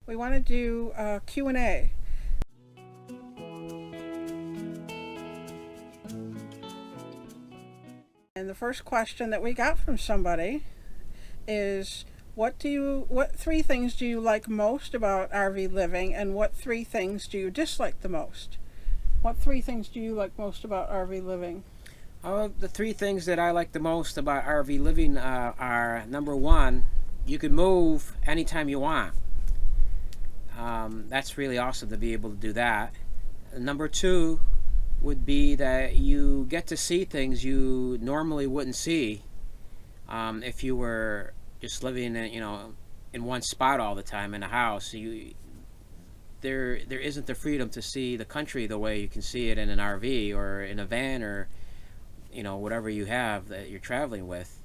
We want to do a Q&A. And the first question that we got from somebody is, what three things do you like most about RV living, and what three things do you dislike the most? What three things do you like most about RV living? The three things that I like the most about RV living are, number one, you can move anytime you want. That's really awesome to be able to do that. Number two would be that you get to see things you normally wouldn't see if you were just living in one spot all the time in a house. There isn't the freedom to see the country the way you can see it in an RV or in a van, or whatever you have that you're traveling with.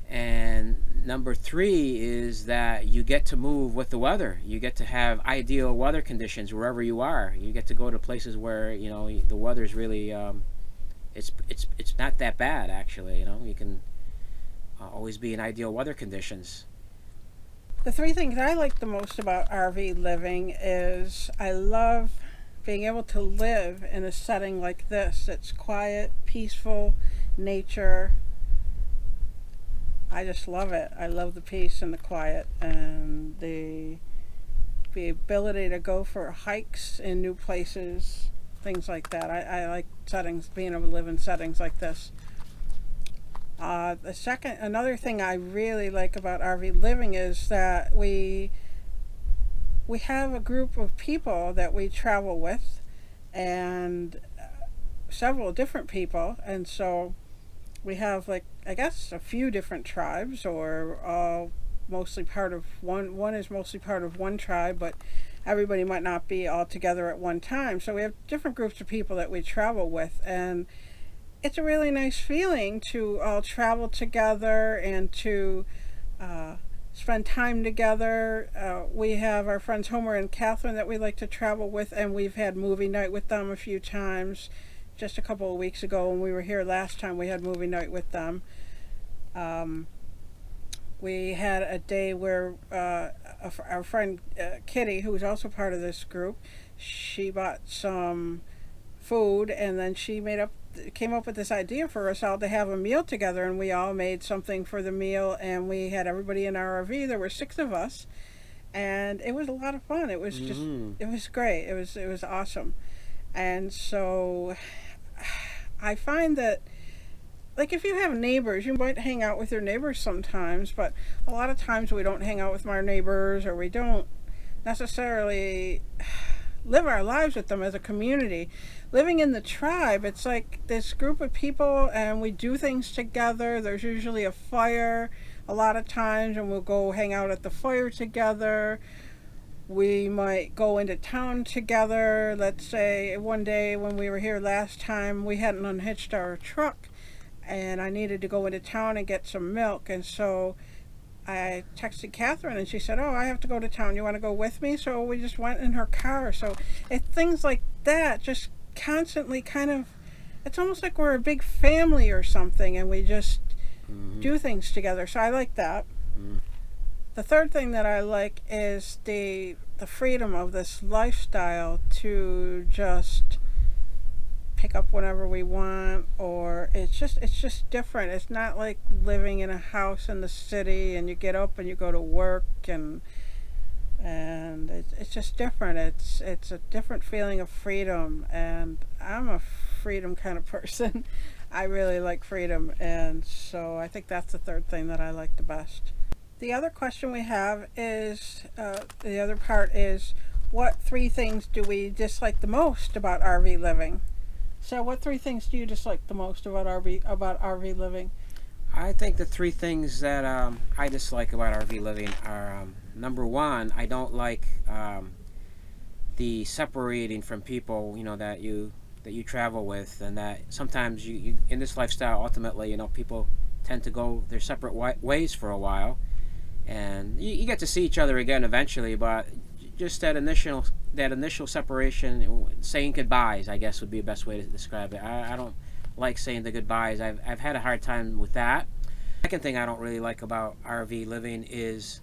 And number three is that you get to move with the weather. You get to have ideal weather conditions wherever you are. You get to go to places where the weather's really it's not that bad, actually. You can always be in ideal weather conditions. The three things I like the most about RV living is I love being able to live in a setting like this. It's quiet, peaceful, nature. I just love it. I love the peace and the quiet and the ability to go for hikes in new places, things like that. I like settings, being able to live in settings like this. Another thing I really like about RV living is that we have a group of people that we travel with, and several different people, and so we have, like, I guess a few different tribes, or all mostly part of one. One is mostly part of one tribe, but everybody might not be all together at one time. So we have different groups of people that we travel with, and it's a really nice feeling to all travel together and to spend time together. We have our friends Homer and Catherine that we like to travel with, and we've had movie night with them a few times. Just a couple of weeks ago when we were here last time, we had movie night with them. We had a day where our friend Kitty, who's also part of this group, she bought some food, and then she came up with this idea for us all to have a meal together, and we all made something for the meal, and we had everybody in our RV. There were 6 of us, and it was a lot of fun. It was just, it was great. It was awesome. And so I find that, like, if you have neighbors, you might hang out with your neighbors sometimes, but a lot of times we don't hang out with our neighbors, or we don't necessarily live our lives with them as a community. Living in the tribe, it's like this group of people, and we do things together. There's usually a fire a lot of times, and we'll go hang out at the fire together. We might go into town together. Let's say one day when we were here last time, we hadn't unhitched our truck, and I needed to go into town and get some milk, and so I texted Catherine, and she said, "Oh, I have to go to town. You want to go with me?" So we just went in her car. So it's things like that, just constantly it's almost like we're a big family or something, and we just do things together. So I like that. The third thing that I like is the freedom of this lifestyle to just pick up whenever we want, or it's just different. It's not like living in a house in the city and you get up and you go to work, and it's just different. It's a different feeling of freedom, and I'm a freedom kind of person. I really like freedom, and so I think that's the third thing that I like the best. The other question we have is, the other part is, what three things do we dislike the most about RV living? So what three things do you dislike the most about RV living? I think the three things that I dislike about RV living are, number one, I don't like the separating from people, that you travel with, and that sometimes you in this lifestyle, ultimately, people tend to go their separate ways for a while, and you get to see each other again eventually, but just that initial separation, saying goodbyes, I guess would be the best way to describe it. I don't like saying the goodbyes. I've had a hard time with that. Second thing I don't really like about RV living is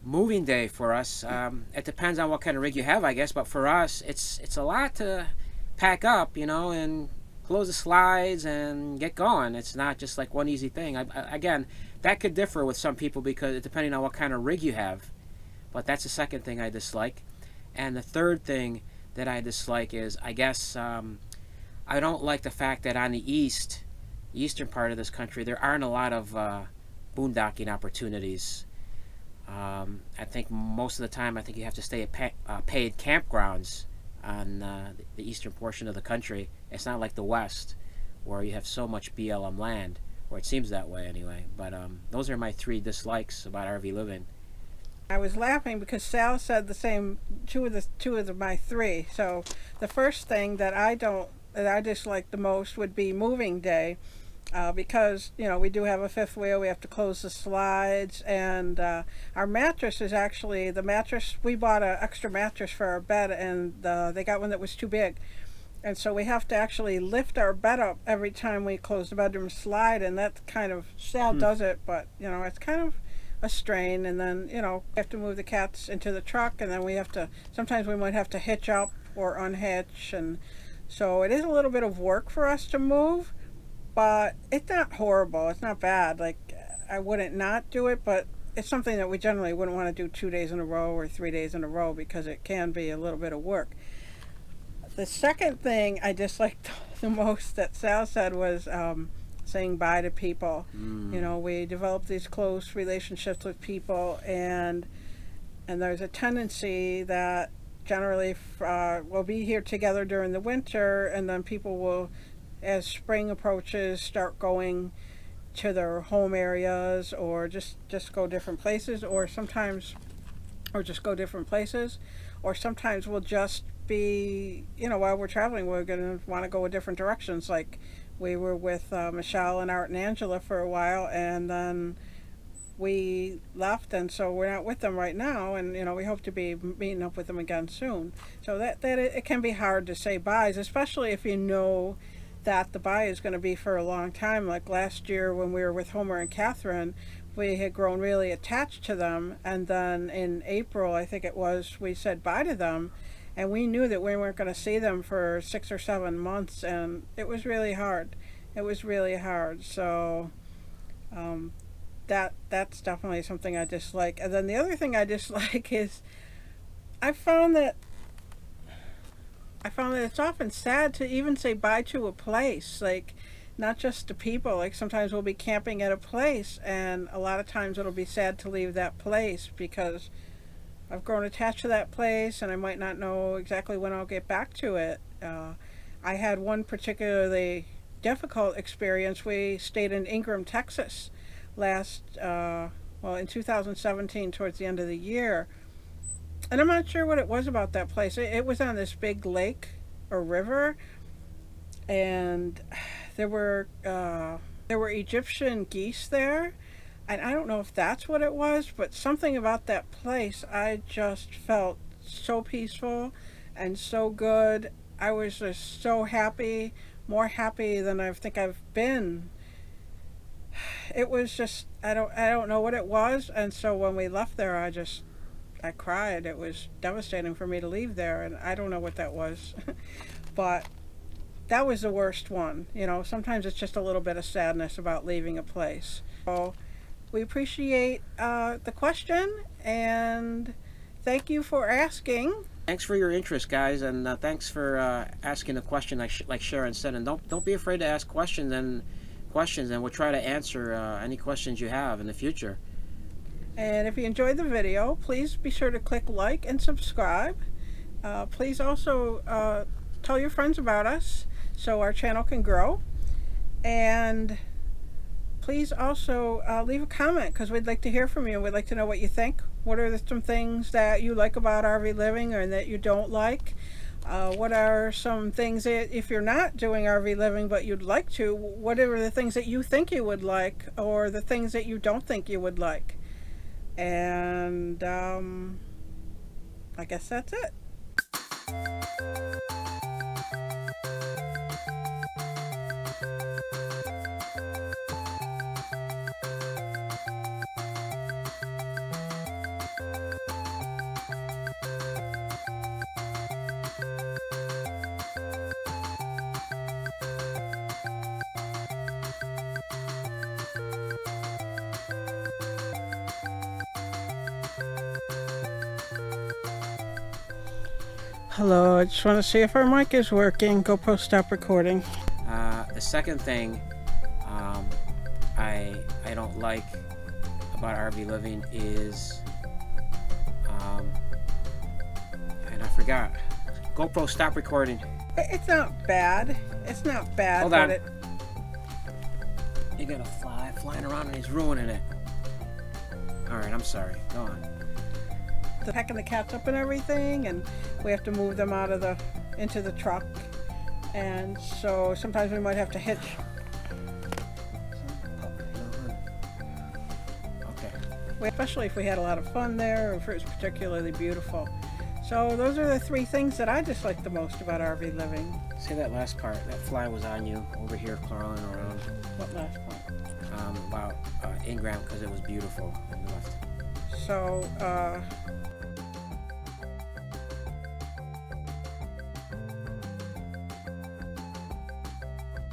moving day for us. It depends on what kind of rig you have, I guess. But for us, it's a lot to pack up, you know, and close the slides and get going. It's not just like one easy thing. Again, that could differ with some people because depending on what kind of rig you have. But that's the second thing I dislike. And the third thing that I dislike is, I guess, I don't like the fact that on the eastern part of this country, there aren't a lot of boondocking opportunities. I think most of the time, I think you have to stay at paid campgrounds on the eastern portion of the country. It's not like the west, where you have so much BLM land, or it seems that way anyway. But those are my 3 dislikes about RV living. I was laughing because Sal said the same, two of my 3. So the first thing that I dislike the most would be moving day. Because, you know, we do have a 5th wheel, we have to close the slides, and our mattress is actually, the mattress, we bought an extra mattress for our bed, and they got one that was too big. And so we have to actually lift our bed up every time we close the bedroom slide, and that's kind of, Sal does it, but, you know, it's kind of a strain. And then, you know, we have to move the cats into the truck, and then we have to, sometimes we might have to hitch up or unhitch, and so it is a little bit of work for us to move. But it's not horrible. It's not bad. Like, I wouldn't not do it, but it's something that we generally wouldn't want to do 2 days in a row or 3 days in a row because it can be a little bit of work. The second thing I disliked the most that Sal said was saying bye to people. You know, we develop these close relationships with people, and there's a tendency that generally we'll be here together during the winter, and then people will, as spring approaches, start going to their home areas, or just go different places, or sometimes we'll just be, you know, while we're traveling, we're going to want to go in different directions. Like we were with Michelle and Art and Angela for a while, and then we left, and so we're not with them right now, and, you know, we hope to be meeting up with them again soon. So that it can be hard to say byes, especially if you know that the bye is going to be for a long time. Like last year when we were with Homer and Catherine, we had grown really attached to them, and then in April, I think it was, we said bye to them, and we knew that we weren't going to see them for 6 or 7 months, and it was really hard. It was really hard. So that's definitely something I dislike. And then the other thing I dislike is I found that it's often sad to even say bye to a place, like not just to people. Like sometimes we'll be camping at a place, and a lot of times it'll be sad to leave that place because I've grown attached to that place, and I might not know exactly when I'll get back to it. I had one particularly difficult experience. We stayed in Ingram, Texas in 2017, towards the end of the year. And I'm not sure what it was about that place. It was on this big lake or river, and there were Egyptian geese there, and I don't know if that's what it was, but something about that place, I just felt so peaceful and so good. I was just so happy, more happy than I think I've been. It was just, I don't know what it was, and so when we left there, I cried. It was devastating for me to leave there, and I don't know what that was. But that was the worst one. You know, sometimes it's just a little bit of sadness about leaving a place. So we appreciate the question, and thank you for asking. Thanks for your interest, guys, and thanks for asking a question like Sharon said. And don't be afraid to ask questions, and we'll try to answer any questions you have in the future. And if you enjoyed the video, please be sure to click like and subscribe. Please also tell your friends about us so our channel can grow. And please also leave a comment, because we'd like to hear from you. We'd like to know what you think. What are some things that you like about RV living or that you don't like? What are some things that, if you're not doing RV living but you'd like to, what are the things that you think you would like, or the things that you don't think you would like? And I guess that's it. Hello, I just want to see if our mic is working. GoPro, stop recording. The second thing I don't like about RV living is, and I forgot. GoPro, stop recording. It's not bad. It's not bad. Hold but on. You got a fly flying around and he's ruining it. Alright, I'm sorry. Go on. The packing the cats up and everything, and we have to move them into the truck, and so sometimes we might have to hitch. Okay. Especially if we had a lot of fun there, or if it was particularly beautiful. So those are the three things that I dislike the most about RV living. Say that last part. That fly was on you over here crawling around. What last part? About in-ground because it was beautiful on the left. So